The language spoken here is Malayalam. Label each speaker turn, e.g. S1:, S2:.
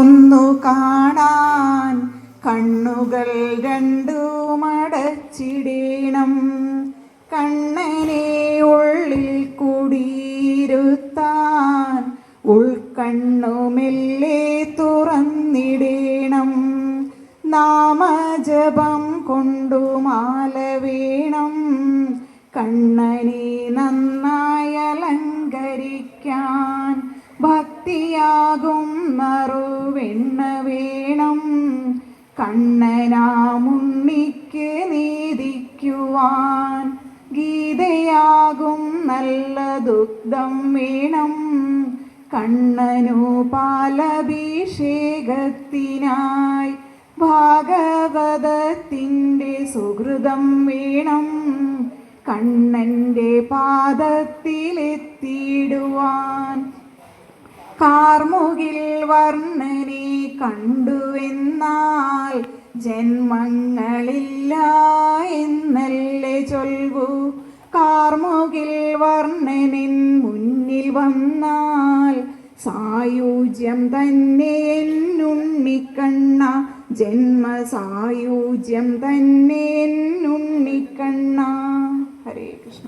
S1: ഒന്നു കാണാൻ കണ്ണുകൾ രണ്ടുമടച്ചിടേണം. കണ്ണനെ ഉള്ളിൽ കുടിയിരുത്താൻ ഉൾക്കണ്ണുമെല്ലെ തുറന്നിടേണം. നാമജപം കൊണ്ടു മാല വേണം കണ്ണനെ നന്നായി അലങ്കരിക്കാൻ. ഭക്തിയാകും നറുവെണ്ണ വേണം കണ്ണനാമുണ്ണിക്ക് നീതിക്കുവാൻ. ഗീതയാകും നല്ല ദുഗ്ധം വേണം കണ്ണനു പാലഭിഷേകത്തിനായി. ഭാഗവതത്തിൻ്റെ സുഹൃതം വേണം കണ്ണൻ്റെ പാദത്തിലെത്തിയിടുവാൻ. കാർമുകിൽ വർണ്ണനെ കണ്ടുവെന്നാൽ ജന്മങ്ങളില്ല എന്നല്ലേ ചൊൽവു. കാർമുകിൽ വർണ്ണനിൻ മുന്നിൽ വന്നാൽ സായുജ്യം തന്നെ എന്നുണ്ണിക്കണ്ണ. ജന്മസായുജ്യം തന്നെ എന്നുണ്ണിക്കണ്ണ. ഹരേ കൃഷ്ണ.